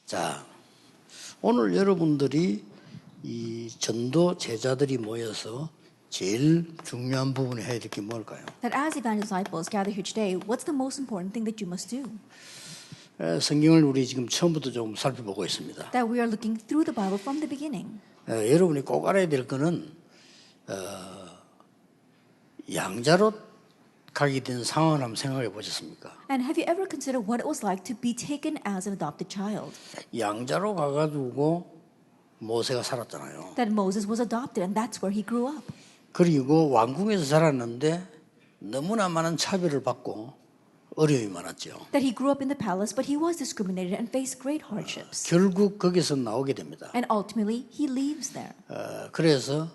자, 오늘 여러분들이 이 전도 제자들이 모여서 제일 중요한 부분에 해야 될 게 뭘까요? That as evangelist disciples gather here today, what's the most important thing that you must do? 성경을 우리 지금 처음부터 좀 살펴보고 있습니다. That we are looking through the Bible from the beginning. 여러분이 꼭 알아야 될 거는 양자로 가게 된 상황을 한번 생각해 보셨습니까? And have you ever considered what it was like to be taken as an adopted child? 양자로 가가지고 모세가 살았잖아요. That Moses was adopted and that's where he grew up. 그리고 왕궁에서 자랐는데 너무나 많은 차별을 받고 어려움이 많았죠. That he grew up in the palace, but he was discriminated and faced great hardships. 결국 거기서 나오게 됩니다. And ultimately, he leaves there. 그래서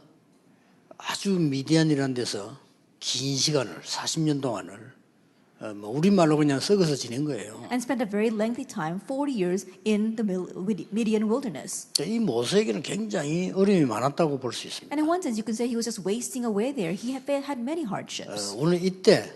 아주 미디안이라는 데서 긴 시간을 40년 동안을 우리말로 그냥 썩어서 지낸 거예요. And spent a very lengthy time, 40 years, in the Midian wilderness. 이 모세에게는 굉장히 어려움이 많았다고 볼 수 있습니다. And in one sense, you can say he was just wasting away there. He had many hardships. 오늘 이때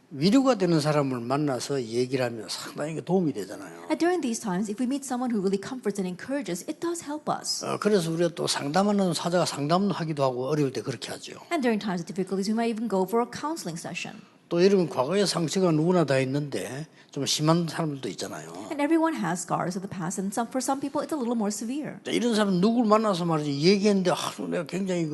위로가 되는 사람을 만나서 얘기를 하면 상당히 도움이 되잖아요. And during these times, if we meet someone who really comforts and encourages, it does help us. 그래서 우리가 또 상담하는 사자가 상담하기도 하고 어려울 때 그렇게 하죠. And during times of difficulties, we might even go for a counseling session. 또 여러분 과거의 상처가 누구나 다 있는데 좀 심한 사람들도 있잖아요. And everyone has scars of the past, and for some people, it's a little more severe. 이런 사람 누구를 만나서 말이지 얘기했는데 내가 굉장히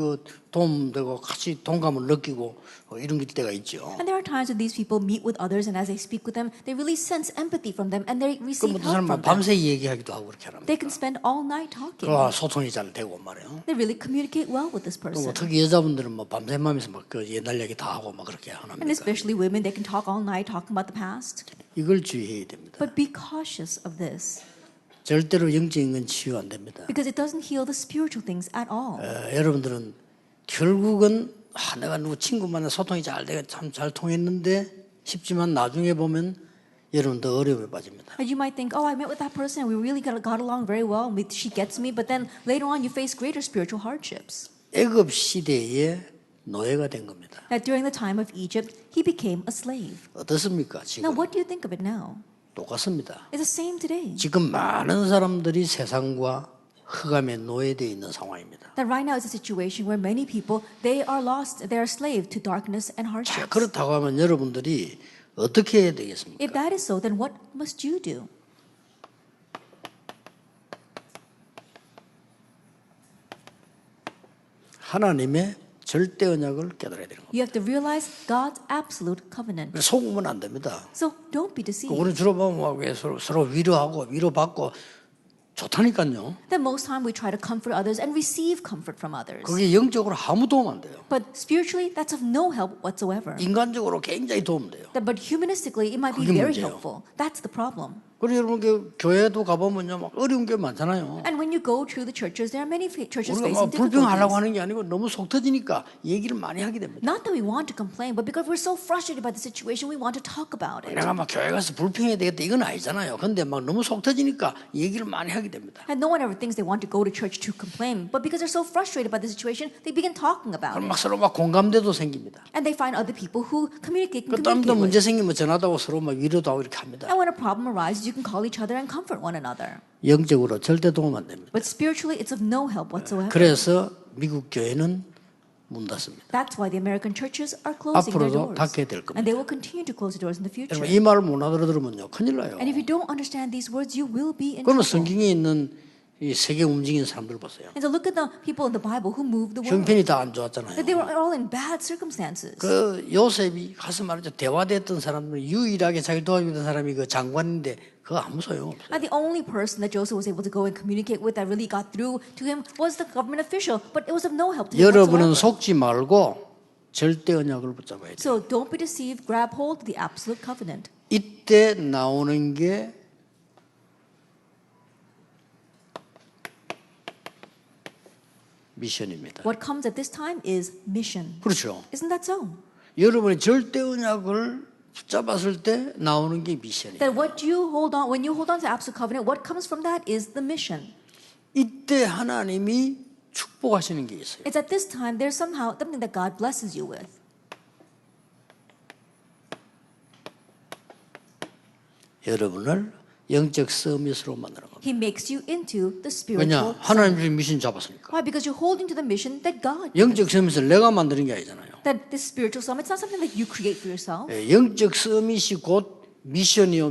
도움되고 같이 동감을 느끼고 이런 게 때가 있죠. And there are times when these people meet with others, and as they speak with them, they really sense empathy from them, and they receive 그럼 어떤 help 사람은 from them. 밤새 얘기하기도 하고 그렇게 합니다. They can spend all night talking. 그 소통이 잘 되고 말이에요. They really communicate well with this 또 person. 특히 여자분들은 밤새면서 옛날 얘기 다 하고 그렇게 And 합니다. especially women, they can talk all night talking about the past. 이걸 주의해야 됩니다. But be cautious of this, 절대로 영적인 건 치유 안 됩니다. because it doesn't heal the spiritual things at all. 여러분들은 결국은 내가 누구 친구 만나 소통이 잘 되게 참 잘 통했는데 싶지만 나중에 보면 여러분 더 어려움에 빠집니다. And you might think, oh, I met with that person and we really got along very well. She gets me. But then later on, you face greater spiritual hardships. 애굽 시대의 노예가 된 겁니다. That during the time of Egypt, he became a slave. 어떻습니까? Now, 지금 what do you think of it now? 똑같습니다. It's the same today. 지금 많은 사람들이 세상과 흑암에 노예되어 있는 상황입니다. That right now is a situation where many people, they are lost, they are slave to darkness and 자, hardships. 그렇다고 하면 여러분들이 어떻게 해야 되겠습니까? If that is so, then what must you do? 하나님의 절대 언약을 깨달아야 되는 겁니다. You have to realize God's absolute covenant. 속으면 안 됩니다. So don't be deceived. 우리 주로 보면 서로 위로하고 위로받고 좋다니까요. That most time we try to comfort others and receive comfort from others. 그게 영적으로 아무 도움 안 돼요. But spiritually, that's of no help whatsoever. 인간적으로 굉장히 도움돼요. But humanistically, it might be 그게 very 문제예요. helpful. That's the problem. 그리고 여러분 교회도 가보면요 막 어려운 게 많잖아요. And when you go to the churches, there are many churches 우리가 facing 막 불평하려고 difficulties. 하는 게 아니고 너무 속 터지니까 얘기를 많이 하게 됩니다. Not that we want to complain, but because we're so frustrated by the situation, we want to talk about it. 내가 막 교회 가서 불평해야 되겠다 이건 아니잖아요. 근데 막 너무 속 터지니까 얘기를 많이 하게 됩니다. And no one ever thinks they want to go to church to complain, but because they're so frustrated by the situation, they begin talking about 그럼 it. 막 서로 막 공감대도 생깁니다. And they find other people who communicate 그 and 땀도 communicate 문제 with. 생기면 전화도 하고 서로 막 위로도 하고 이렇게 합니다. And when a problem arises, you can call each other and comfort one another. 영적으로 절대 도움 안 됩니다. But spiritually, it's of no help whatsoever. 그래서 미국 교회는 문 닫습니다. That's why the American churches are closing their 앞으로도 doors. 닫게 될 겁니다. And they will continue to close the doors in the future. 여러분 이 말을 못 알아들으면요 큰일 나요. And if you don't understand these words, you will be in 그러면 trouble. 성경에 있는 이 세계 움직이는 사람들 보세요. And so look at the people in the Bible who moved the world. 형편이 다 안 좋았잖아요. That they were all in bad circumstances. 그 요셉이 가서 말이죠 대화됐던 사람들 유일하게 자기 도와주던 사람이 그 장관인데 그거 아무 소용 없어요. And the only person that Joseph was able to go and communicate with that really got through to him was the government official, but it was of no help to him 여러분은 whatsoever. 속지 말고 절대 언약을 붙잡아야 돼요. So don't be deceived, grab hold of the absolute covenant. 이때 나오는 게 미션입니다. What comes at this time is mission. 그렇죠. Isn't that so? 여러분이 절대 언약을 붙잡았을 때 나오는 게 미션이에요. That what you hold on, when you hold on to absolute covenant, what comes from that is the mission. 이때 하나님이 축복하시는 게 있어요. It's at this time there's somehow something that God blesses you with. 여러분을 영적 서밋으로 만드는 겁니다. He makes you into the 왜냐? spiritual 하나님 summit. 주신 미션 잡았으니까. Why? Because you're holding to the mission that God 영적 서밋을 내가 만드는 게 아니잖아요. that this spiritual summit, it's not something that you create for yourself. 영적 서밋이 곧 미션이요.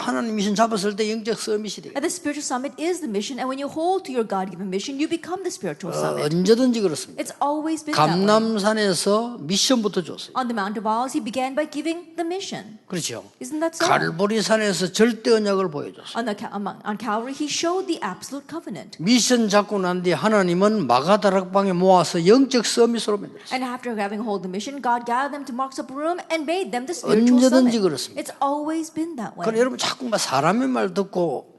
하나님 미션 잡았을 때 영적 서밋이 돼요. And the spiritual summit is the mission, and when you hold to your God-given mission, you become the spiritual summit. 언제든지 그렇습니다. It's always been that way. 감남산에서 미션부터 줬어요. On the Mount of Olives, he began by giving the mission. 그렇죠. Isn't that so? 갈보리산에서 절대 언약을 보여줬어요. On Calvary, he showed the absolute covenant. 미션 잡고 난 뒤에 하나님은 마가다락방에 모아서 영적 서밋으로 만들었어요. And after having hold the mission, God gathered them to Mark's upper room and made them the spiritual 언제든지 summit. 그렇습니다. It's always been that way. 그럼 여러분 자꾸 막 사람의 말 듣고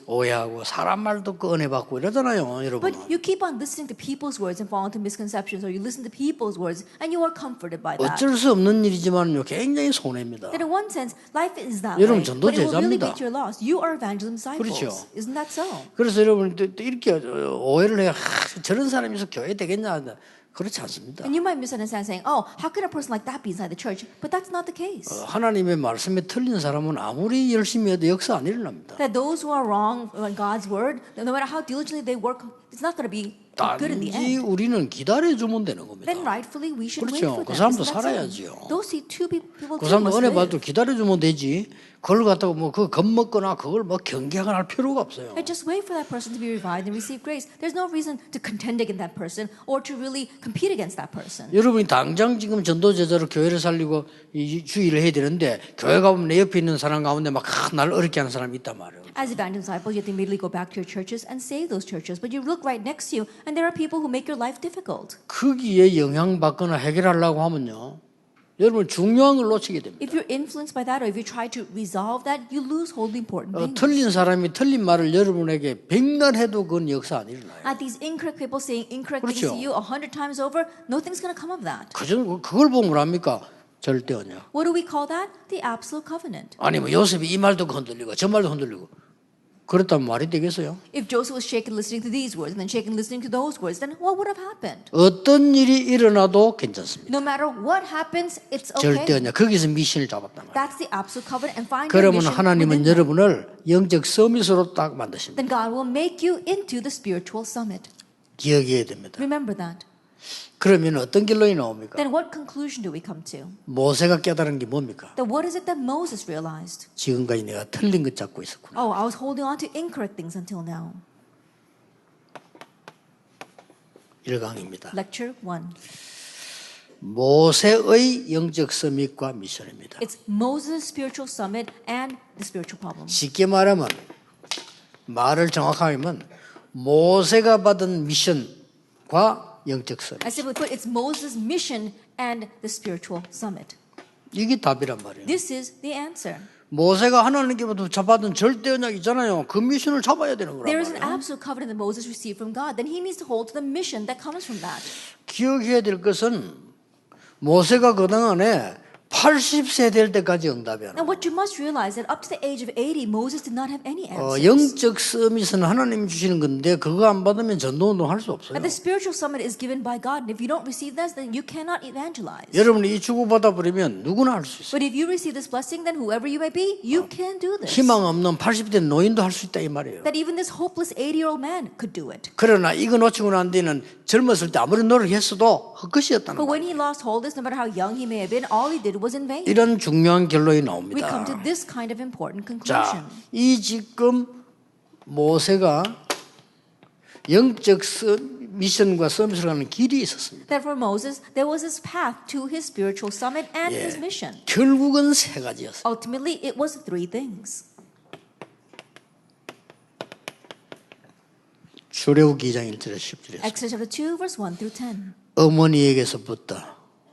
오해하고 사람 말 듣고 은혜 받고 이러잖아요, 여러분. But you keep on listening to people's words and fall into misconceptions, or you listen to people's words and you are comforted by that. 어쩔 수 없는 일이지만요, 굉장히 손해입니다. That in one sense, life is that 여러분, way. 전도 But it will really 제자입니다. be to your loss. You are evangelism disciples. 그렇죠. Isn't that so? 그래서 여러분 또 이렇게 오해를 해요. 저런 사람이 있어 교회 되겠냐? 그렇지 않습니다. And you might misunderstand saying, oh, how could a person like that be inside the church? But that's not the case. 하나님의 말씀에 틀린 사람은 아무리 열심히 해도 역사 안 일어납니다. That those who are wrong on God's word, no matter how diligently they work, it's not going to be good in the 단지 end. 우리는 기다려주면 되는 겁니다. Then rightfully we should wait 그렇죠. for 그 them. 사람도 Isn't that so? 살아야지요. Those two people 그 too 사람도 must 은혜 live. 받도 기다려주면 되지. 그걸 갖다가 그 겁먹거나 그걸 경계하거나 할 필요가 없어요. And just wait for that person to be revived and receive grace. There's no reason to contend against that person or to really compete against that person. 여러분이 당장 지금 전도제자로 교회를 살리고 주의를 해야 되는데 교회 가보면 내 옆에 있는 사람 가운데 막 날 어렵게 하는 사람이 있단 말이에요. As evangelist disciples, you have to immediately go back to your churches and save those churches. But you look right next to you, and there are people who make your life difficult. 거기에 영향받거나 해결하려고 하면요. 여러분 중요한 걸 놓치게 됩니다. If you're influenced by that, or if you try to resolve that, you lose wholly important things. 틀린 사람이 틀린 말을 여러분에게 100날 해도 그건 역사 안 일어나요. At these incorrect people saying incorrect 그렇죠. things to you 100 times over, nothing's going to come of that. 그걸 보면 뭐랍니까? 절대 언약. What do we call that? The absolute covenant. 아니 뭐 요셉이 이 말도 흔들리고 저 말도 흔들리고 그렇다면 말이 되겠어요? If Joseph was shaken listening to these words and then shaken listening to those words, then what would have happened? 어떤 일이 일어나도 괜찮습니다. No matter what happens, it's 절대 okay. 언약. 거기서 미션을 잡았단 말이에요. That's the absolute covenant, and find your 그러면 mission 하나님은 within that. 여러분을 영적 서밋으로 딱 만드십니다. Then God will make you into the spiritual summit. 기억해야 됩니다. Remember that. 그러면 어떤 결론이 나옵니까? Then what conclusion do we come to? 모세가 깨달은 게 뭡니까? Then what is it that Moses realized? 지금까지 내가 틀린 것 잡고 있었구나. Oh, I was holding on to incorrect things until now. 1강입니다. Lecture 1. 모세의 영적 서밋과 미션입니다. It's Moses' spiritual summit and the spiritual problem. 쉽게 말하면 말을 정확하게 하면 모세가 받은 미션과 영적 서밋. As simply put, it's Moses' mission and the spiritual summit. 이게 답이란 말이에요. This is the answer. 모세가 하나님께부터 잡았던 절대 언약 있잖아요. 그 미션을 잡아야 되는 거란 There is an 말이에요. absolute covenant that Moses received from God. Then he needs to hold to the mission that comes from that. 기억해야 될 것은 모세가 그동안에 80세 될 때까지 응답이 안 Now, 와요. what you must realize that up to the age of 80, Moses did not have any answers. 영적 서밋은 하나님이 주시는 건데 그거 안 받으면 전도운동 할 수 없어요. And the spiritual summit is given by God. And if you don't receive this, then you cannot evangelize. 여러분이 이 주고받아 버리면 누구나 할 수 있어요. But if you receive this blessing, then whoever you may be, you can do this. 희망 없는 80대 노인도 할 수 있다 이 말이에요. That even this hopeless 80-year-old man could do it. 그러나 이거 놓치고 난 뒤는 젊었을 때 아무리 노력했어도 헛것이었다는 But when 거예요. he lost hold of this, no matter how young he may have been, all he did was in vain. 이런 중요한 결론이 We 나옵니다. come to this kind of important 자, conclusion. 이 지금 모세가 영적 미션과 서밋을 가는 길이 있었습니다. That for Moses, there was his path to his spiritual summit and his mission. 결국은 세 가지였어요. Ultimately, it was three things. 출애굽기 2장 1절에 10절에 Exodus chapter 2, verse 1 through 10. 어머니에게서부터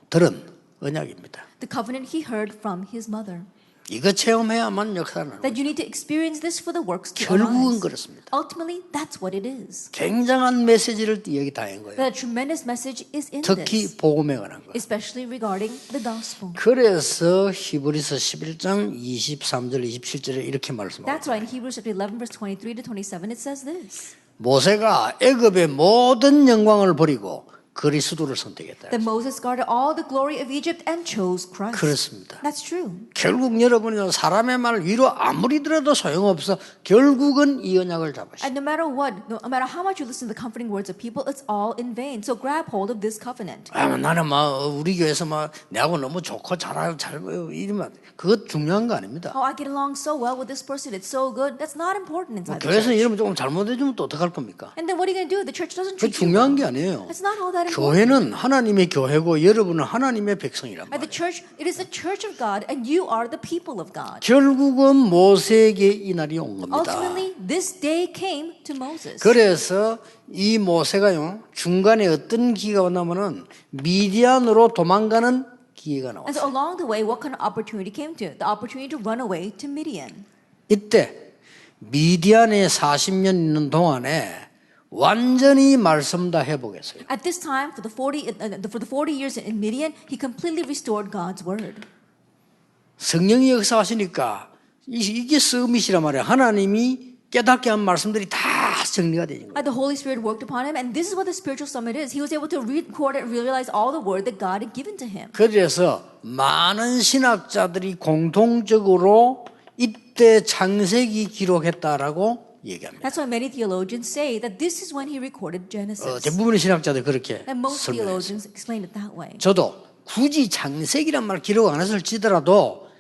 들은 언약입니다. The covenant he heard from his mother. 이거 체험해야만 역사는 That you need to experience this for the works to 결국은 arise. 그렇습니다. Ultimately, that's what it is. 굉장한 메시지를 여기 다 한 거예요. The tremendous message is in 특히 this, 복음에 관한 거. especially regarding the gospel. 그래서 히브리서 11장 23절 27절에 이렇게 말씀합니다. That's why in Hebrews chapter 11, verse 23 to 27, it says this. 모세가 애굽의 모든 영광을 버리고 그리스도를 선택했다. That Moses guarded all the glory of Egypt and chose Christ. 그렇습니다. That's true. 결국 여러분이 사람의 말 위로 아무리 들어도 소용없어. 결국은 이 언약을 잡으시오. And no matter what, no matter how much you listen to the comforting words of people, it's all in vain. So grab hold of this covenant. 나는 우리 교회에서 내하고 너무 좋고 잘 이러면 그것 중요한 거 아닙니다. Oh, I get along so well with this person. It's so good. That's not important inside the 교회에서 church. 이러면 조금 잘못해주면 또 어떡할 겁니까? And then what are you going to do? The church doesn't 그 treat you 중요한 well. 게 아니에요. It's not all that important. 교회는 하나님의 교회고 여러분은 하나님의 백성이란 At the 말이에요. church, it is the church of God, and you are the people of God. 결국은 모세에게 이 날이 온 겁니다. Ultimately, this day came to Moses. 그래서 이 모세가요 중간에 어떤 기회가 왔냐면은 미디안으로 도망가는 기회가 And so 나왔어요. along the way, what kind of opportunity came to? The opportunity to run away to Midian. 이때 미디안에 40년 있는 동안에 완전히 말씀 다 회복했어요. At this time, for the 40 years in Midian, he completely restored God's word. 성령이 역사하시니까 이게 서밋이란 말이에요. 하나님이 깨닫게 한 말씀들이 다 정리가 되는 거예요. The Holy Spirit worked upon him, and this is what the spiritual summit is. He was able to record and realize all the word that God had given to him. 그래서 많은 신학자들이 공통적으로 이때 창세기 기록했다라고 얘기합니다. That's why many theologians say that this is when he recorded Genesis. 대부분의 신학자들 그렇게 And most 설명했어요. theologians explain it that way. 저도 굳이 창세기란 말 기록 안 했을지더라도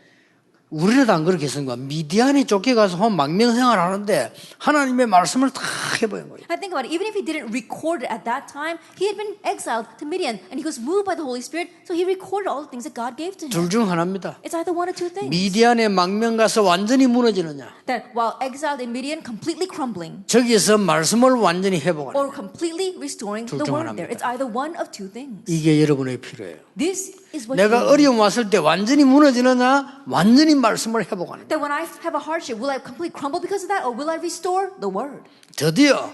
우리라도 안 그렇게 쓴 거야. 미디안에 쫓겨가서 망명생활 하는데 하나님의 말씀을 다 해보는 거예요. I think about it. Even if he didn't record it at that time, he had been exiled to Midian, and he was moved by the Holy Spirit, so he recorded all the things that God gave to him. 둘 중 하나입니다. It's either one or two things. 미디안에 망명 가서 완전히 무너지느냐, That while exiled in Midian, completely crumbling, 저기서 말씀을 완전히 회복하느냐. or completely restoring the 중 word there. 하나입니다. It's either one of two things. 이게 여러분에게 필요해요. This is what 내가 you need. 어려움 왔을 때 완전히 무너지느냐, 완전히 말씀을 회복하느냐. That when I have a hardship, will I completely crumble because of that, or will I restore the word? 드디어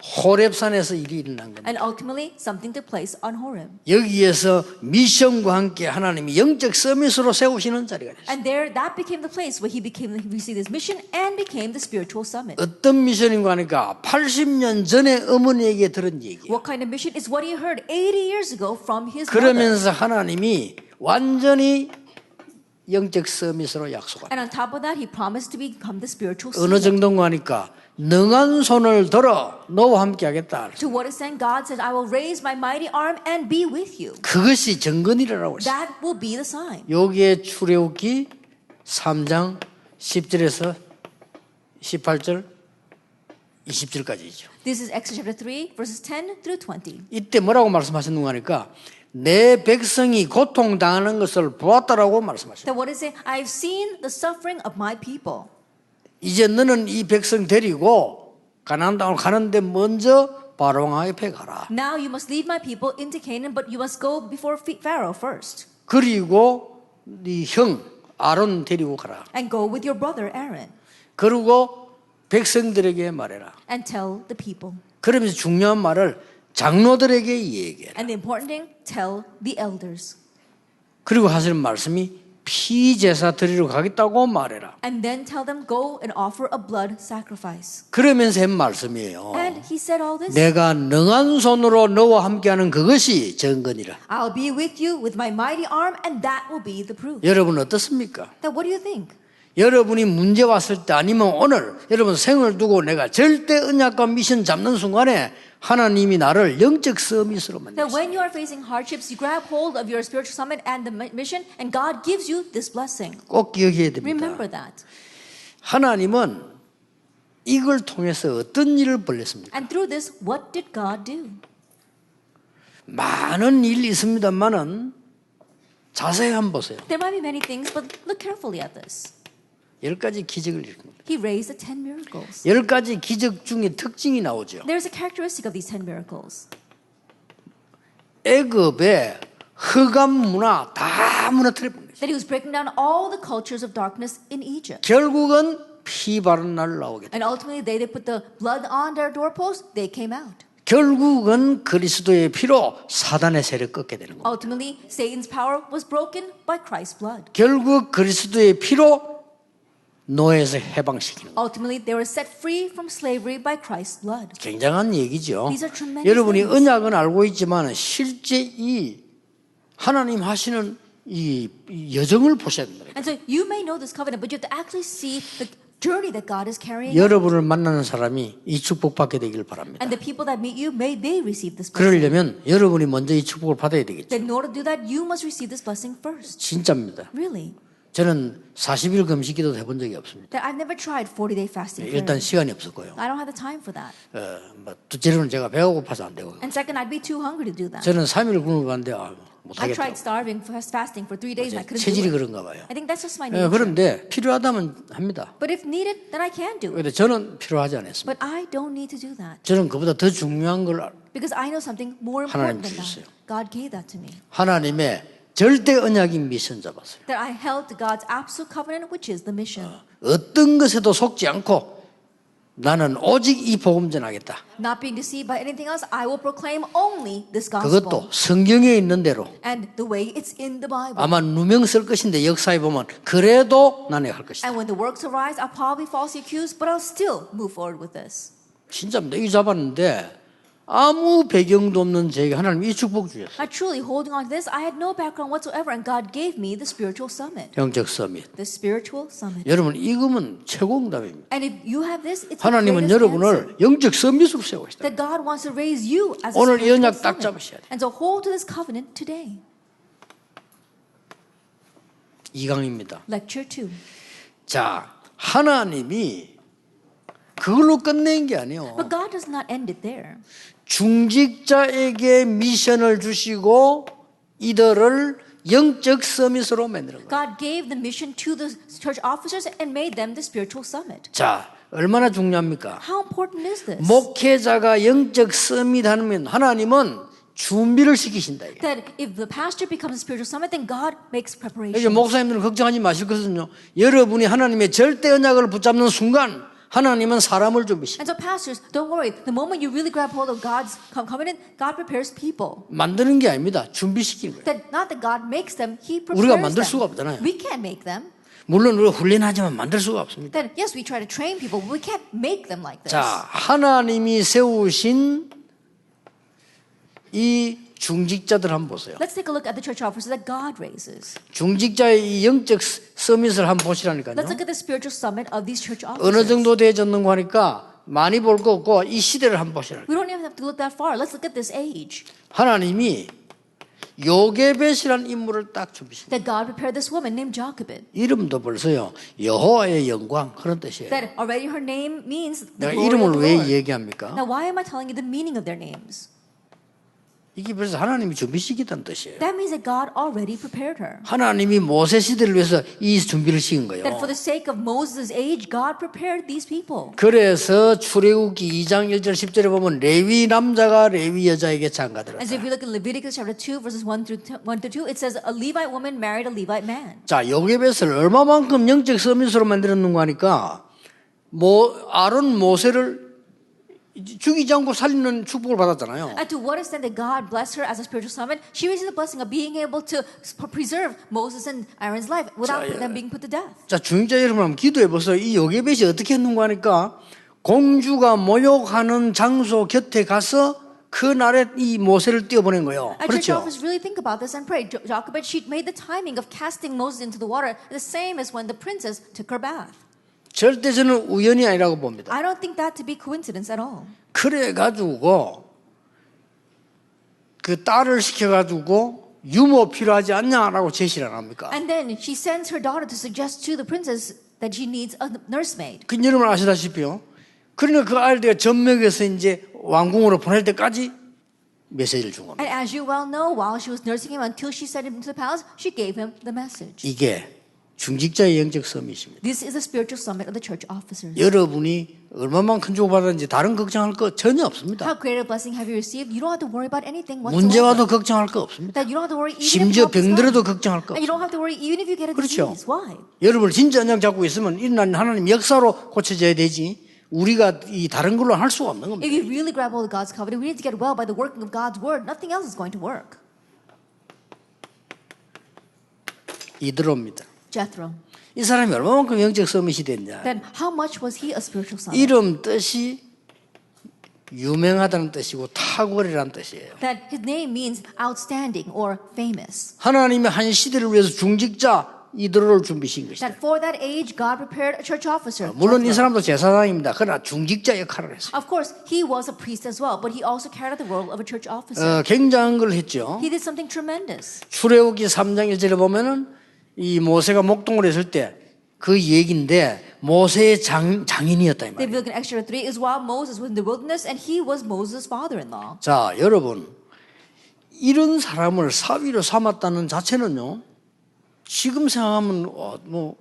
호렙산에서 일이 일어난 겁니다. And ultimately, something took place on Horeb. 여기에서 미션과 함께 하나님이 영적 서밋으로 세우시는 자리가 됐어요. And there, that became the place where he received his mission and became the spiritual summit. 어떤 미션인가 하니까 80년 전에 어머니에게 들은 얘기예요. What kind of mission is what he heard 80 years ago from his mother. 그러면서 하나님이 완전히 영적 서밋으로 약속합니다. And on top of that, he promised to become the spiritual 어느 summit. 정도인가 하니까 능한 손을 들어 너와 함께 하겠다. To what extent God said, I will raise my mighty arm and be with you. 그것이 정근이라고 했어요. That will be the sign. 여기에 출애굽기 3장 10절에서 18절 20절까지죠. This is Exodus chapter 3, verses 10 through 20. 이때 뭐라고 말씀하셨는가 하니까 내 백성이 고통당하는 것을 보았다라고 말씀하셨어요. That what is it? I have seen the suffering of my people. 이제 너는 이 백성 데리고 가나안 땅을 가는데 먼저 바로 앞에 가라. Now you must lead my people into Canaan, but you must go before Pharaoh first. 그리고 네 형 아론 데리고 가라. And go with your brother Aaron. 그리고 백성들에게 말해라. And tell the people. 그러면서 중요한 말을 장로들에게 얘기해라. And the important thing, tell the elders. 그리고 하시는 말씀이 피제사 드리러 가겠다고 말해라. And then tell them, go and offer a blood sacrifice. 그러면서 한 말씀이에요. And he said all this. 내가 능한 손으로 너와 함께하는 그것이 정건이라. I'll be with you with my mighty arm, and that will be the proof. 여러분 어떻습니까? That what do you think? 여러분이 문제 왔을 때 아니면 오늘 여러분 생을 두고 내가 절대 언약과 미션 잡는 순간에 하나님이 나를 영적 서밋으로 That 만드셨어요. when you are facing hardships, you grab hold of your spiritual summit and the mission, and God gives you this blessing. 꼭 기억해야 됩니다. Remember that. 하나님은 이걸 통해서 어떤 일을 벌였습니까? And through this, what did God do? 많은 일이 있습니다만은 자세히 한번 보세요. There might be many things, but look carefully at this. 10가지 기적을 일으킵니다. He raised the 10 miracles. 10가지 기적 중에 특징이 나오죠. There's a characteristic of these 10 miracles. 애굽의 흑암 문화 다 무너뜨려 본 거죠. That he was breaking down all the cultures of darkness in Egypt. 결국은 피 바른 날 나오게 돼. And ultimately, they put the blood on their doorposts, they came out. 결국은 그리스도의 피로 사단의 세를 꺾게 되는 겁니다. Ultimately, Satan's power was broken by Christ's blood. 결국 그리스도의 피로 노예에서 해방시키는 거예요. Ultimately, they were set free from slavery by Christ's blood. 굉장한 얘기죠. These are tremendous 여러분이 things. 언약은 알고 있지만 실제 이 하나님 하시는 이 여정을 보셔야 된다. And so you may know this covenant, but you have to actually see the journey that God is carrying out. 여러분을 만나는 사람이 이 축복 받게 되길 바랍니다. And the people that meet you, may they receive this blessing. 그러려면 여러분이 먼저 이 축복을 받아야 되겠죠. Then in order to do that, you must receive this blessing first. 진짜입니다. Really. 저는 40일 금식 기도 해본 적이 없습니다. That I've never tried 40-day fasting. 일단 시간이 없었고요. I don't have the time for that. 둘째로는 제가 배가 고파서 안 되고요. And second, I'd be too hungry to do that. 저는 3일 굶어 봤는데 I tried 못하겠다고. starving, fasting for 3 days, and I couldn't 체질이 do it. 그런가 봐요. I think that's just my 예, nature. 그런데 필요하다면 합니다. But if needed, then I can do it. 그런데 저는 필요하지 않았습니다. But I don't need to do that. 저는 그보다 더 중요한 걸 Because I know something more 하나님 important than 주셨어요. that. God gave that to me. 하나님의 절대 언약인 미션 잡았어요. That I held to God's absolute covenant, which is the mission. 어떤 것에도 속지 않고 나는 오직 이 복음 전하겠다. Not being deceived by anything else, I will proclaim only this 그것도 gospel. 성경에 있는 대로 And the way it's in the Bible. 아마 누명 쓸 것인데 역사에 보면 그래도 나는 할 것이다. And when the works arise, I'll probably falsely accused, but I'll still move forward with this. 진짜입니다. 이 잡았는데 아무 배경도 없는 제게 하나님 이 축복 주셨어요. I truly holding on to this, I had no background whatsoever, and God gave me the spiritual summit. 영적 서밋. The spiritual summit. 여러분 이거면 최고 응답입니다. And if you have this, it's the 하나님은 greatest answer. 여러분을 영적 서밋으로 세우시다. That God wants to raise you as a 오늘 이 spiritual 언약 딱 summit. 잡으셔야 돼요. And so hold to this covenant today. 2강입니다. Lecture 2. 자, 하나님이 그걸로 끝낸 게 아니에요. But God does not end it there. 중직자에게 미션을 주시고 이들을 영적 서밋으로 만드는 거예요. God gave the mission to the church officers and made them the spiritual summit. 자, 얼마나 중요합니까? How important is this? 목회자가 영적 서밋 하면 하나님은 준비를 시키신다. 이게. That if the pastor becomes a spiritual summit, then God makes 이제 preparation. 목사님들은 걱정하지 마실 것은요. 여러분이 하나님의 절대 언약을 붙잡는 순간 하나님은 사람을 준비시킵니다. And so pastors, don't worry. The moment you really grab hold of God's covenant, God prepares people. 만드는 게 아닙니다. 준비시키는 거예요. That not that God makes them, He 우리가 prepares 만들 them. 수가 없잖아요. We can't make them. 물론 우리가 훈련하지만 만들 수가 없습니다. That yes, we try to train people, but we can't make them like this. 자, 하나님이 세우신 이 중직자들 한번 보세요. Let's take a look at the church officers that God raises. 중직자의 이 영적 서밋을 한번 보시라니까요. Let's look at the spiritual summit of these church officers. 어느 정도 되어졌는가 하니까 많이 볼 거 없고 이 시대를 한번 보시라니까. We don't even have to look that far. Let's look at this age. 하나님이 요게벳이라는 인물을 딱 준비시킵니다. That God prepared this woman named Jochebed. 이름도 벌써요. 여호와의 영광 그런 뜻이에요. That already her name means 내가 the glory of 이름을 the 왜 Lord. 얘기합니까? Now why am I telling you the meaning of their names? 이게 벌써 하나님이 준비시켰다는 뜻이에요. That means that God already prepared her. 하나님이 모세 시대를 위해서 이 준비를 시킨 거예요. That for the sake of Moses' age, God prepared these people. 그래서 출애굽기 2장 1절 10절에 보면 레위 남자가 레위 여자에게 장가들었다. And so if you look in Leviticus chapter 2, verses 1 through 2, it says a Levite woman married a Levite man. 자, 요게벳을 얼마만큼 영적 서밋으로 만들었는가 하니까 아론 모세를 죽이지 않고 살리는 축복을 받았잖아요. And to what extent did God bless her as a spiritual summit? She received the blessing of being able to preserve Moses and Aaron's life without them being put to death. 자, 중직자 여러분 한번 기도해 보세요. 이 요게벳이 어떻게 했는가 하니까 공주가 모욕하는 장소 곁에 가서 그 날에 이 모세를 띄워보낸 거예요. And church 그렇죠? officers really think about this and pray. Jochebed, she made the timing of casting Moses into the water the same as when the princess took her bath. 절대 저는 우연이 아니라고 봅니다. I don't think that to be coincidence at all. 그래가지고 그 딸을 시켜가지고 유모 필요하지 않냐라고 제시를 안 합니까? And then she sends her daughter to suggest to the princess that she needs a nursemaid. 그 여러분 아시다시피요. 그러니까 그 아이를 전맥에서 이제 왕궁으로 보낼 때까지 메시지를 준 겁니다. And as you well know, while she was nursing him until she sent him to the palace, she gave him the message. 이게 중직자의 영적 서밋입니다. This is the spiritual summit of the church officers. 여러분이 얼마만큼 주고받았는지 다른 걱정할 거 전혀 없습니다. How great a blessing have you received? You don't have to worry about anything 문제 whatsoever. 와도 걱정할 거 없습니다. That you don't have to worry even 심지어 if help is 병들어도 gone. 걱정할 거 And you 없습니다. don't have to worry even if you get a 그렇죠. disease. Why? 여러분 진짜 언약 잡고 있으면 이날 하나님 역사로 고쳐져야 되지 우리가 이 다른 걸로 할 수가 없는 겁니다. If you really grab hold of God's covenant, we need to get well by the working of God's word. Nothing else is going to work. 이드로입니다. Jethro. 이 사람이 얼마만큼 영적 서밋이 됐냐. Then how much was he a spiritual son? 이름 뜻이 유명하다는 뜻이고 탁월이라는 뜻이에요. That his name means outstanding or famous. 하나님의 한 시대를 위해서 중직자 이드로를 준비신 것이다. That for that age, God prepared a church officer. 물론 이 Jethro. 사람도 제사장입니다. 그러나 중직자 역할을 했어요. Of course, he was a priest as well, but he also carried out the role of a church officer. 굉장한 걸 했죠. He did something tremendous. 출애굽기 3장 1절에 보면은 이 모세가 목동을 했을 때 그 얘기인데 모세의 장인이었다 이 The 말이에요. book in Exodus 3 is while Moses was in the wilderness and he was Moses' father-in-law. 자, 여러분 이런 사람을 사위로 삼았다는 자체는요. 지금 생각하면 뭐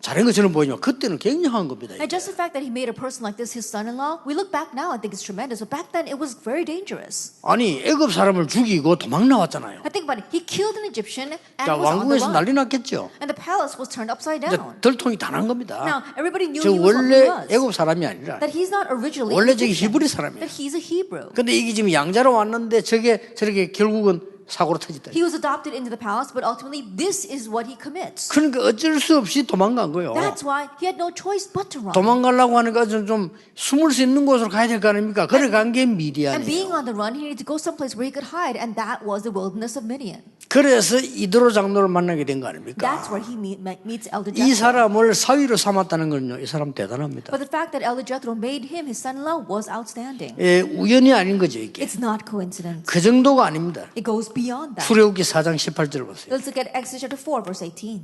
잘한 것처럼 보이지만 그때는 굉장한 겁니다. And just the fact that he made a person like this his son-in-law, we look back now and think it's tremendous, but back then it was very dangerous. 아니 애굽 사람을 죽이고 도망 나왔잖아요. I think about it. He killed an Egyptian and 자, was on the 왕궁에서 run. 난리 났겠죠. And the palace was turned upside 이제 down. 들통이 다 난 겁니다. Now, everybody knew 저 he was what he 원래 was. 애굽 사람이 아니라 That he's not originally 원래 an 저기 Egyptian, 히브리 사람이에요. that he's a Hebrew. 근데 이게 지금 양자로 왔는데 저렇게 결국은 사고로 터졌다. He was adopted into the palace, but ultimately this is what he commits. 그러니까 어쩔 수 없이 도망간 거예요. That's why he had no choice but to run. 도망가려고 하니까 좀 숨을 수 있는 곳으로 가야 될 거 아닙니까? 그래 간 게 And 미디안이에요. being on the run, he needed to go someplace where he could hide, and that was the wilderness of Midian. 그래서 이드로 장로를 만나게 된 거 아닙니까? That's where he meets Elder 이 Jethro. 사람을 사위로 삼았다는 건요. 이 사람 대단합니다. But the fact that Elder Jethro made him his son-in-law was outstanding. 예, 우연이 아닌 거죠 이게. It's not coincidence. 그 정도가 아닙니다. It goes beyond that. 출애굽기 4장 18절 보세요. Let's look at Exodus chapter 4, verse 18.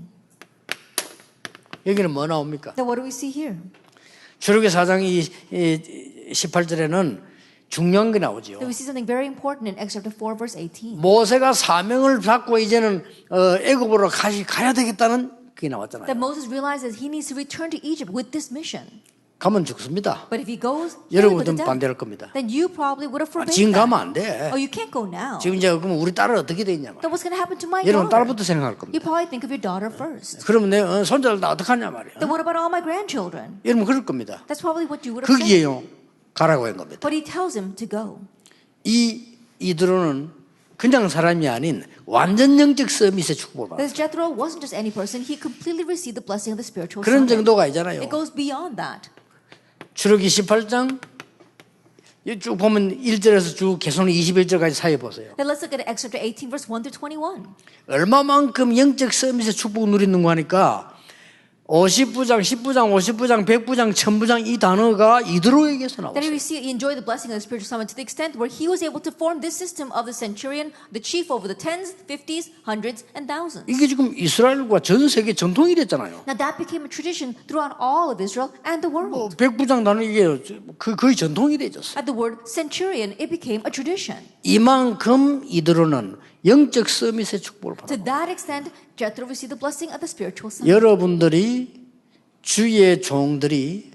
여기는 뭐 나옵니까? Then what do we see here? 출애굽기 4장 18절에는 중요한 게 나오죠. Then we see something very important in Exodus chapter 4, verse 18. 모세가 사명을 받고 이제는 애굽으로 가야 되겠다는 그게 나왔잖아요. That Moses realizes he needs to return to Egypt with this mission. 가면 죽습니다. But if he goes, he will go to 여러분들은 death. 반대할 겁니다. Then you probably would have forbidden 지금 that. 가면 안 돼. Oh, you can't go now. 지금 이제 그럼 우리 딸은 어떻게 되냐 말이야. Then what's going to happen to my 여러분 daughter? 딸부터 생각할 You 겁니다. probably think of your daughter first. 그러면 내 손자를 다 어떡하냐 말이야. Then what about all my grandchildren? 여러분 그럴 겁니다. That's probably what you would have said. 거기에요. 가라고 한 겁니다. But he tells him to go. 이드로는 그냥 사람이 아닌 완전 영적 서밋의 축복을 받았어요. This Jethro wasn't just any person. He completely received the blessing of the spiritual 그런 son. 정도가 아니잖아요. It goes beyond that. 출애굽기 18장 쭉 보면 1절에서 쭉 개성의 21절까지 사이에 보세요. Then let's look at Exodus 18, verse 1 through 21. 얼마만큼 영적 서밋의 축복을 누리는 거 하니까 50부장, 10부장, 50부장, 100부장, 1000부장 이 단어가 이드로에게서 Then 나왔어요. we see he enjoyed the blessing of the spiritual son to the extent where he was able to form this system of the centurion, the chief over the tens, 50s, hundreds, and thousands. 이게 지금 이스라엘과 전 세계 전통이 됐잖아요. Now that became a tradition throughout all of Israel and the world. 100부장 단어 이게 거의 전통이 되졌어요. At the word centurion, it became a tradition. 이만큼 이드로는 영적 서밋의 축복을 To 받아요. that extent, Jethro received the blessing of the spiritual son. 여러분들이 주의 종들이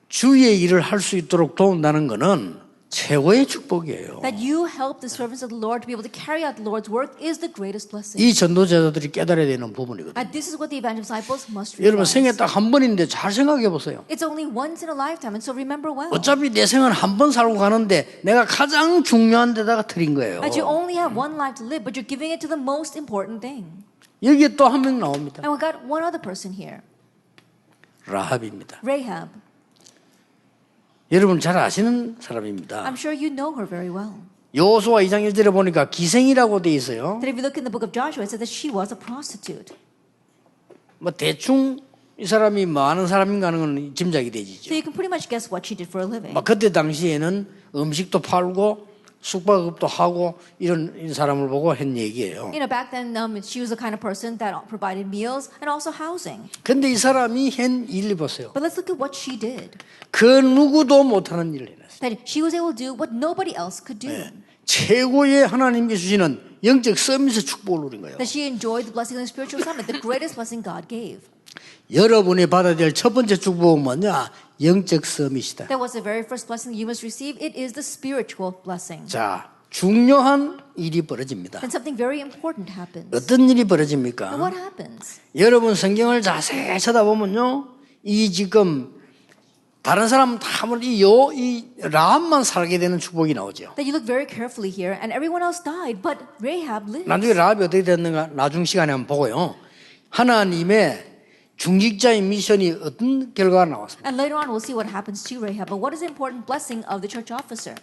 주의 일을 할 수 있도록 도운다는 것은 최고의 축복이에요. That you help the servants of the Lord to be able to carry out the Lord's work is the greatest blessing. 이 전도자들이 깨달아야 되는 부분이거든요. And this is what the evangelist disciples must 여러분 realize. 생애 딱 한 번인데 잘 생각해 보세요. It's only once in a lifetime, and so remember well. 어차피 내 생은 한 번 살고 가는데 내가 가장 중요한 데다가 드린 거예요. That you only have one life to live, but you're giving it to the most important thing. 여기에 또 한 명 나옵니다. And we got one other person here, 라합입니다. Rahab. 여러분 잘 아시는 사람입니다. I'm sure you know her very well. 여호수아 2장 1절에 보니까 기생이라고 돼 있어요. That if you look in the book of Joshua, it says that she was a prostitute. 뭐 대충 이 사람이 뭐 아는 사람인가 하는 건 짐작이 되지죠. So you can pretty much guess what she did for a living. 막 그때 당시에는 음식도 팔고 숙박업도 하고 이런 사람을 보고 한 얘기예요. You know, back then she was the kind of person that provided meals and also housing. 근데 이 사람이 한 일을 보세요. But let's look at what she did. 그 누구도 못하는 일을 해냈어요. That she was able to do what nobody else could do. 최고의 하나님께 주시는 영적 서밋의 축복을 누린 거예요. That she enjoyed the blessing of the spiritual summit, the greatest blessing God gave. 여러분이 받아야 될 첫 번째 축복은 뭐냐? 영적 서밋이다. That was the very first blessing you must receive. It is the spiritual blessing. 자, 중요한 일이 벌어집니다. Then something very important happens. 어떤 일이 And 벌어집니까? what happens? 여러분 성경을 자세히 쳐다보면요, 이 지금 다른 사람 다 이 라합만 살게 되는 축복이 나오죠. That you look very carefully here, and everyone else died, but Rahab lived. 나중에 라합이 어떻게 됐는가 나중 시간에 한번 보고요. 하나님의 중직자의 미션이 어떤 결과가 나왔습니까? And later on, we'll see what happens to Rahab. But what is the important blessing of the church officer?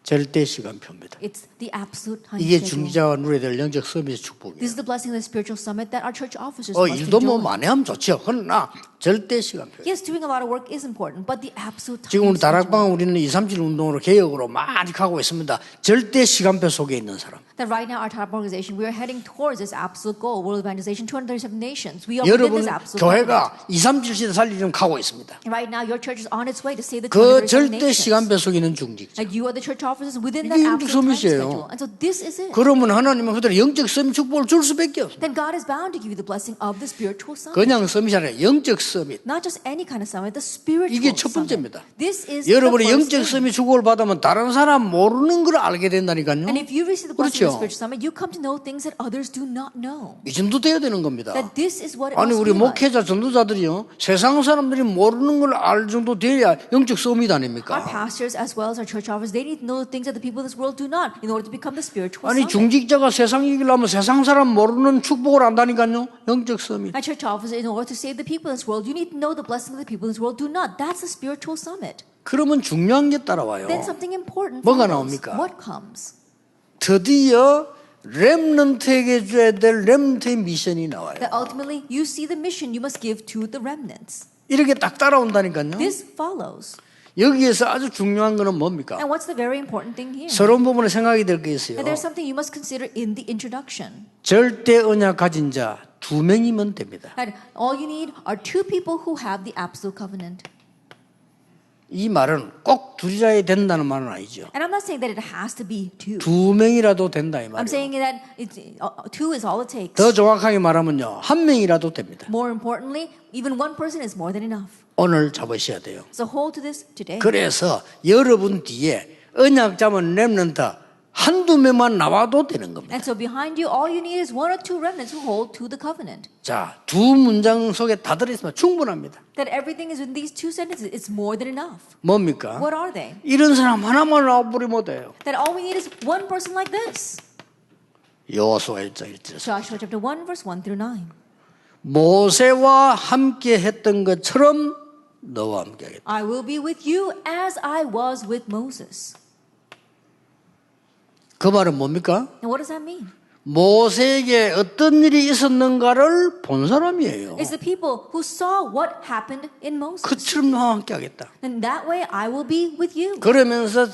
절대 시간표입니다. It's the absolute time 이게 schedule. 중직자가 누려야 될 영적 서밋의 축복이에요. This is the blessing of the spiritual summit that our church officers must 일도 뭐 enjoy. 많이 하면 좋죠. 그러나 절대 시간표. Yes, doing a lot of work is important, but the absolute time 지금 우리 schedule. 다락방 우리는 237 운동으로 개혁으로 많이 가고 있습니다. 절대 시간표 속에 있는 사람. That right now, our top organization, we are heading towards this absolute goal, world evangelization, 237 nations. We are within 여러분 this absolute covenant. 교회가 237 시대 살리려면 가고 있습니다. Right now, your church is on its way to save the 그 237 절대 nations. 시간표 속에 있는 중직자. Like you are the church officers within 이게 that 영적 absolute time 서밋이에요. schedule. And so this is it. 그러면 하나님은 그들의 영적 서밋 축복을 줄 수밖에 없어요. Then God is bound to give you the blessing of the spiritual summit. 그냥 서밋이 아니라 영적 서밋. Not just any kind of summit, the spiritual 이게 첫 summit. 번째입니다. This is 여러분이 the 영적 first thing. 서밋 축복을 받으면 다른 사람 모르는 걸 알게 된다니까요. And if you receive the blessing of 그렇죠. the spiritual summit, you come to know things that others do not know. 이 정도 돼야 되는 겁니다. That this is what it 아니 must 우리 be like. 목회자 전도자들이요 세상 사람들이 모르는 걸 알 정도 돼야 영적 서밋 Our 아닙니까? pastors as well as our church officers, they need to know the things that the people of this world do not in order to become the spiritual 아니 summit. 중직자가 세상 이기려면 세상 사람 모르는 축복을 안다니까요. 영적 서밋. Our church officers, in order to save the people of this world, you need to know the blessing of the people of this world do not. That's the spiritual summit. 그러면 중요한 게 따라와요. Then something important 뭐가 follows. 나옵니까? What comes? 드디어 렘넌트에게 줘야 될 렘넌트의 미션이 나와요. That ultimately you see the mission you must give to the remnants. 이렇게 딱 따라온다니까요. This follows. 여기에서 아주 중요한 거는 뭡니까? And what's the very important thing here? 서론 부분에 생각이 될 게 있어요. And there's something you must consider in the introduction. 절대 언약 가진 자 2명이면 됩니다. That all you need are two people who have the absolute covenant. 이 말은 꼭 둘이라야 된다는 말은 아니죠. And I'm not saying that it has to be two. 2명이라도 된다 이 I'm 말이에요. saying that two is all it takes. 더 정확하게 말하면요. 1명이라도 됩니다. More importantly, even one person is more than enough. 오늘 잡으셔야 돼요. So hold to this today. 그래서 여러분 뒤에 언약 잡은 렘넌트 한두 명만 나와도 되는 겁니다. And so behind you, all you need is one or two remnants who hold to the covenant. 자, 두 문장 속에 다 들어있으면 충분합니다. That everything is in these two sentences. It's more than enough. 뭡니까? What are they? 이런 사람 하나만 나와버리면 못해요. That all we need is one person like this. 여호수아 1장 1절에서 Joshua chapter 1, verse 1 through 9. 모세와 함께 했던 것처럼 너와 함께 하겠다. I will be with you as I was with Moses. 그 말은 뭡니까? And what does that mean? 모세에게 어떤 일이 있었는가를 본 사람이에요. It's the people who saw what happened in Moses. 그처럼 너와 함께 하겠다. And that way I will be with you. 그러면서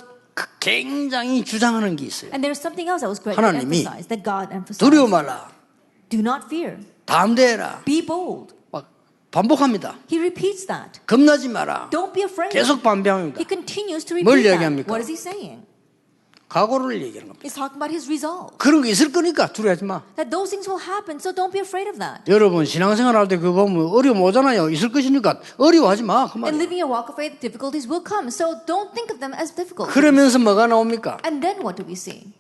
굉장히 주장하는 게 있어요. And there's something else that was greatly 하나님이 emphasized, that God emphasized. 두려워 말라. Do not fear. 담대해라. Be bold. 막 반복합니다. He repeats that. 겁나지 마라. Don't be afraid. 계속 반복합니다. He continues to 뭘 repeat that. 이야기합니까? What is he saying? 각오를 얘기하는 겁니다. He's talking about his resolve. 그런 게 있을 거니까 두려워하지 마. That those things will happen, so don't be afraid of that. 여러분 신앙생활 할 때 그거 보면 어려움 오잖아요. 있을 것이니까 어려워하지 마. 그 And 말이에요. living your walk of faith, difficulties will come, so don't think of them as difficult. 그러면서 뭐가 나옵니까? And then what do we see?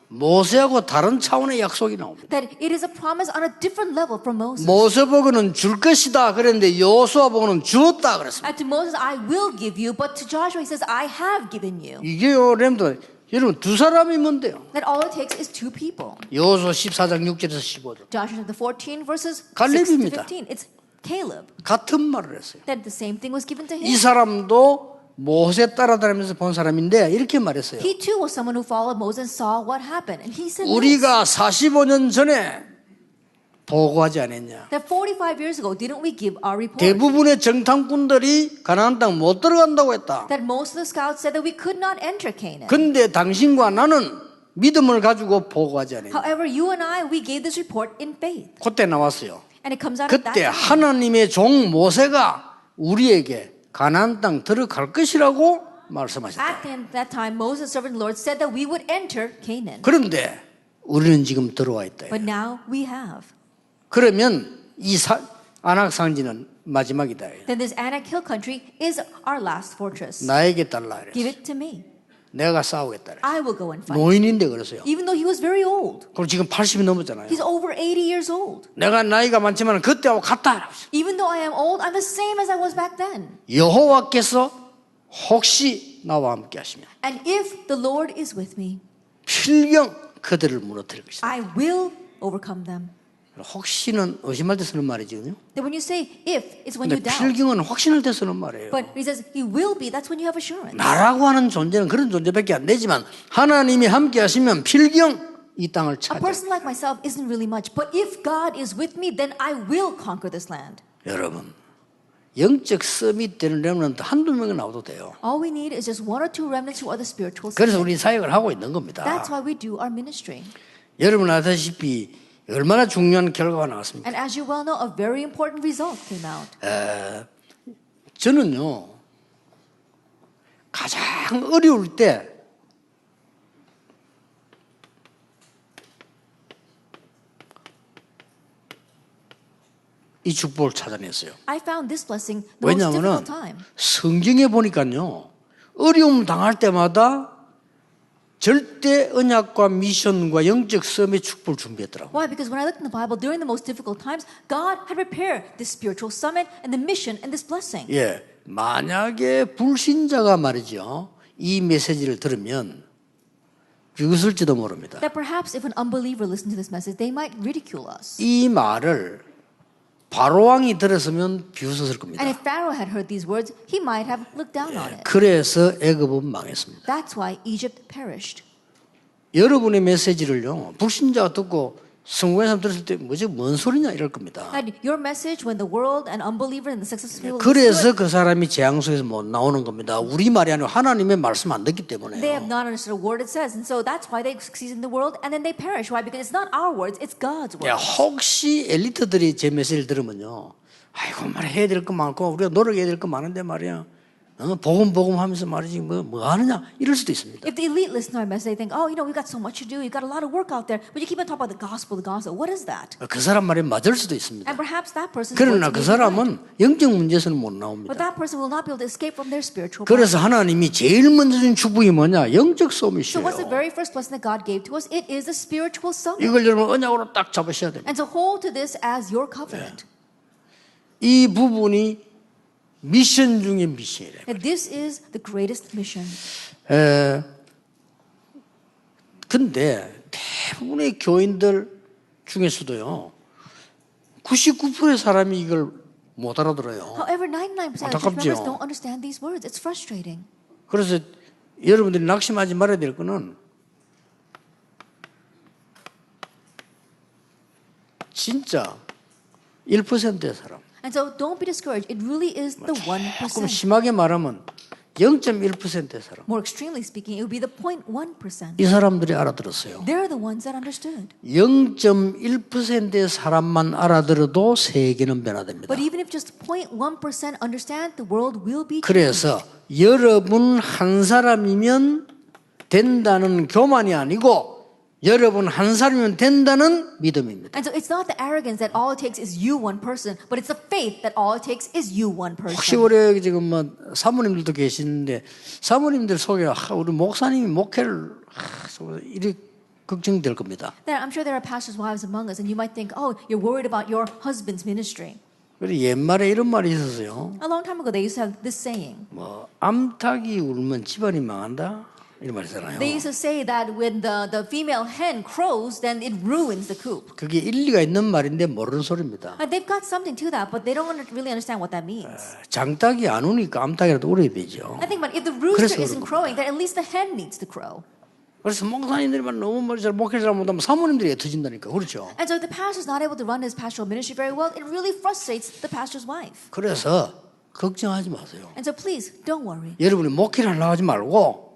모세하고 다른 차원의 약속이 나옵니다. That it is a promise on a different level from Moses. 모세 보고는 줄 것이다 그랬는데 여호수아 보고는 주었다 그랬습니다. And to Moses, I will give you, but to Joshua, he says, I have given you. 이게요, 렘도 여러분 두 사람이면 돼요. That all it takes is two people. 여호수아 14장 6절에서 15절 Joshua chapter 14, verses 6 to 갈렙입니다. 15. It's Caleb. 같은 말을 했어요. That the same thing was given to 이 him. 사람도 모세 따라다니면서 본 사람인데 이렇게 말했어요. He too was someone who followed Moses and saw what happened. And he said this, 우리가 45년 전에 보고하지 않았냐. that 45 years ago, didn't we give our report? 대부분의 정탐꾼들이 가나안 땅 못 들어간다고 했다. That most of the scouts said that we could not enter Canaan. 근데 당신과 나는 믿음을 가지고 보고하지 않았냐. However, you and I, we gave this report in faith. 그때 나왔어요. And it comes out of that 그때 time. 하나님의 종 모세가 우리에게 가나안 땅 들어갈 것이라고 말씀하셨다. At that time, Moses, servant of the Lord, said that we would enter Canaan. 그런데 우리는 지금 들어와 있다. But now we have. 그러면 이 아낙 상지는 마지막이다. Then this Anak Hill country is our last fortress. 나에게 달라. Give 그랬어. it to me. 내가 싸우겠다. 그랬어. I will go and fight. 노인인데 그랬어요. Even though he was very old. 그럼 지금 80이 넘었잖아요. He's over 80 years old. 내가 나이가 많지만 그때하고 같다. Even though I am old, I'm the same as I was back then. 여호와께서 혹시 나와 함께 하시면 And if the Lord is with me, 필경 그들을 무너뜨릴 것이다. I will overcome them. 혹시는 의심할 때 쓰는 말이거든요. That when you say if, it's when 근데 you doubt. 필경은 확신할 때 쓰는 말이에요. But he says he will be, that's when you have assurance. 나라고 하는 존재는 그런 존재밖에 안 되지만 하나님이 함께 하시면 필경 이 땅을 A 차지해요. person like myself isn't really much, but if God is with me, then I will conquer this land. 여러분, 영적 서밋 되는 렘넌트 한두 명이 나와도 돼요. All we need is just one or two remnants who are the spiritual 그래서 summit. 우리 사역을 하고 있는 겁니다. That's why we do our ministry. 여러분 아시다시피 얼마나 중요한 결과가 나왔습니까? And as you well know, a very important result came out. 저는요 가장 어려울 때 이 축복을 찾아냈어요. I found this blessing the most 왜냐하면 difficult time. 성경에 보니까요 어려움 당할 때마다 절대 언약과 미션과 영적 섬의 축복을 준비했더라고요. Why? Because when I looked in the Bible during the most difficult times, God had prepared this spiritual summit and the mission and this blessing. 예, 만약에 불신자가 말이죠 이 메시지를 들으면 비웃을지도 모릅니다. That perhaps if an unbeliever listened to this message, they might ridicule us. 이 말을 바로왕이 들었으면 비웃었을 겁니다. And if Pharaoh had heard these words, he might have looked down on it. 그래서 애굽은 망했습니다. That's why Egypt perished. 여러분의 메시지를요 불신자가 듣고 성공한 사람 들었을 때 뭐지 뭔 소리냐 이럴 겁니다. And your message, when the world and unbeliever and the successful people 그래서 그 사람이 재앙 속에서 못 나오는 겁니다. 우리 말이 아니라 하나님의 말씀 안 듣기 they 때문에요. have not understood a word it says, and so that's why they succeed in the world and then they perish. Why? Because it's not our words, it's God's 야, words. 혹시 엘리트들이 제 메시지를 들으면요, 아이고 말 해야 될 거 많고 우리가 노력해야 될 거 많은데 말이야. 복음 하면서 말이지 뭐 하느냐 이럴 수도 있습니다. If the elite listen to our message, they think, oh, we've got so much to do, you've got a lot of work out there, but you keep on talking about the gospel, the gospel. What is that? 그 사람 말에 맞을 수도 있습니다. And perhaps that person's 그러나 그 words may be right, 사람은 영적 문제에서는 못 but 나옵니다. that person will not be able to escape from their spiritual 그래서 bondage. 하나님이 제일 먼저 준 축복이 뭐냐? 영적 So what's the 소미시에요. very first blessing that God gave to us? It is the spiritual summit. 이걸 여러분 언약으로 딱 잡으셔야 됩니다. And to hold to this as your covenant. 이 부분이 미션 중의 미션이래요. That this is the greatest mission. 근데 대부분의 교인들 중에서도요 99%의 사람이 이걸 못 알아들어요. However, 99% of church 안타깝죠. members don't understand these words. It's frustrating. 그래서 여러분들이 낙심하지 말아야 될 거는 진짜 1%의 사람. And so don't be discouraged. It really is the 조금 1%. 심하게 말하면 0.1%의 사람. More extremely speaking, it would be the 0.1%. 이 사람들이 알아들었어요. They're the ones that understood. 0.1%의 사람만 알아들어도 세계는 변화됩니다. But even if just 0.1% understand, the world will be changed. 그래서 여러분 한 사람이면 된다는 교만이 아니고 여러분 한 사람이면 된다는 믿음입니다. And so it's not the arrogance that all it takes is you one person, but it's the faith that all it takes is you one 혹시 person. 우리 지금 뭐 사모님들도 계시는데 사모님들 속에 우리 목사님이 목회를 이리 걱정될 겁니다. There, I'm sure there are pastors' wives among us, and you might think, oh, you're worried about your husband's ministry. 그리고 옛말에 이런 말이 있었어요. A long time ago, they used to have this saying. 뭐 암탉이 울면 집안이 망한다 이런 말 있잖아요. They used to say that when the female hen crows, then it ruins the coop. 그게 일리가 있는 말인데 모르는 소리입니다. And they've got something to that, but they don't really understand what that means. 장닭이 안 우니까 암탉이라도 울어야 되죠. I think, but if the rooster 그래서 isn't 그런 crowing, then at least the hen needs to crow. 그래서 목사님들만 너무 머리 잘 목회를 잘못하면 사모님들이 애터진다니까 그렇죠. And so if the pastor's not able to run his pastoral ministry very well, it really frustrates the pastor's wife. 그래서 걱정하지 마세요. And so please, don't worry. 여러분이 목회를 하려고 하지 말고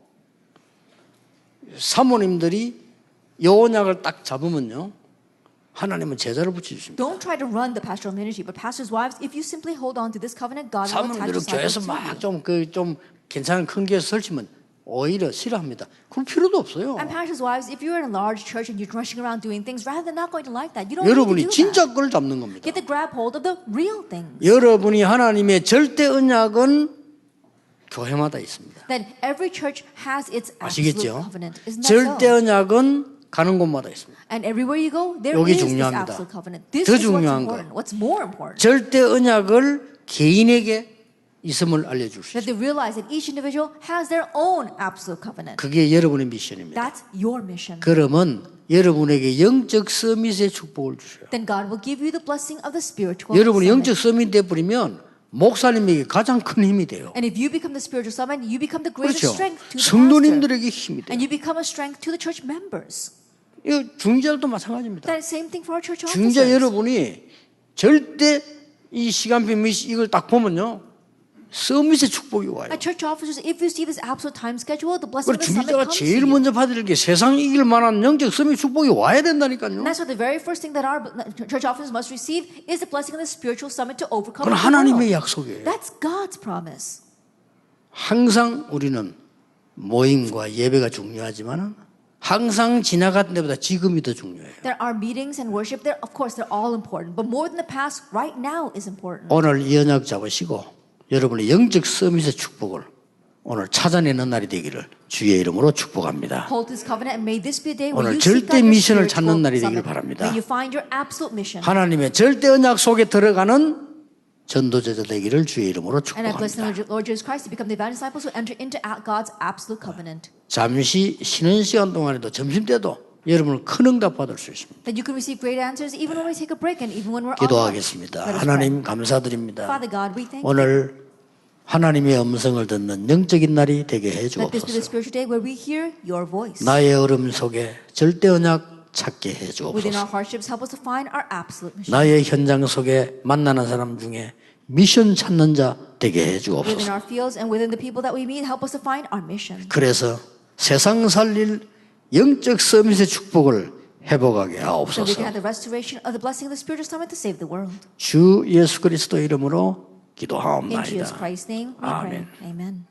사모님들이 요언약을 딱 잡으면요 하나님은 제자를 붙여주십니다. Don't try to run the pastoral ministry, but pastors' wives, if you simply hold on to this covenant, God will attach 사모님들은 교회에서 disciples to you. 막 좀 괜찮은 큰 교회에서 설치면 오히려 싫어합니다. 그럴 필요도 없어요. And pastors' wives, if you're in a large church and you're rushing around doing things, rather than not going to like that, you don't need 여러분이 to do 진짜 that. 걸 잡는 겁니다. You have to grab hold of the real things. 여러분이 하나님의 절대 언약은 교회마다 있습니다. That every church has its absolute 아시겠죠? covenant. Isn't that 절대 so? 언약은 가는 곳마다 있습니다. And everywhere you go, there 여기 is this 중요합니다. absolute covenant. This 더 is what's 중요한 important. What's more important? 절대 언약을 개인에게 있음을 알려주십시오. That they realize that each individual has their own absolute covenant. 그게 여러분의 미션입니다. That's your mission. 그러면 여러분에게 영적 서밋의 축복을 주셔요. Then God will give you the blessing of the spiritual 여러분이 summit. 영적 서밋 돼버리면 목사님에게 가장 큰 힘이 돼요. And if you become the spiritual summit, you become the greatest 그렇죠. strength to the pastor. 성도님들에게 힘이 돼요. And you become a strength to the church members. 이거 중재자도 마찬가지입니다. That is the same thing for our church 중재 officers. 여러분이 절대 이 시간표 이걸 딱 보면요. 서밋의 축복이 와요. At church officers, if you see this absolute time schedule, the blessing 그리고 of the summit 중재자가 comes to 제일 you. 먼저 받을 게 세상 이길 만한 영적 서밋 축복이 와야 된다니까요. And that's why the very first thing that our church officers must receive is the blessing of the spiritual summit to overcome 그건 the 하나님의 world. 약속이에요. That's God's promise. 항상 우리는 모임과 예배가 중요하지만 항상 지나간 데보다 지금이 더 중요해요. There are meetings and worship. Of course, they're all important. But more than the past, right now is important. 오늘 이 언약 잡으시고 여러분의 영적 서밋의 축복을 오늘 찾아내는 날이 되기를 주의 이름으로 축복합니다. Hold this covenant and may this be a day where 오늘 you seek 절대 out your 미션을 spiritual 찾는 날이 되길 summit. 바랍니다. May you find your absolute mission. 하나님의 절대 언약 속에 들어가는 전도제자 되기를 주의 이름으로 And I bless the 축복합니다. Lord Jesus Christ to become the evangelist disciples who enter into God's absolute covenant. 잠시 쉬는 시간 동안에도 점심 때도 여러분을 큰 응답 받을 수 있습니다. That you can receive great answers even when we take a break and even when we're on lunch. 기도하겠습니다. Let us 하나님 pray. 감사드립니다. Father God, we thank you. 오늘 하나님의 음성을 듣는 영적인 날이 되게 해 Let this be the 주옵소서. spiritual day where we hear your voice. 나의 얼음 속에 절대 언약 찾게 해 Within our 주옵소서. hardships, help us to find our absolute mission. 나의 현장 속에 만나는 사람 중에 미션 찾는 자 되게 해 Within 주옵소서. our fields and within the people that we meet, help us to find our mission. 그래서 세상 살릴 영적 서밋의 축복을 회복하게 So we 하옵소서. can have the restoration of the blessing of the spiritual summit to save the world. 주 예수 그리스도 이름으로 In Jesus 기도하옵나이다. Christ's name, we pray. 아멘. Amen.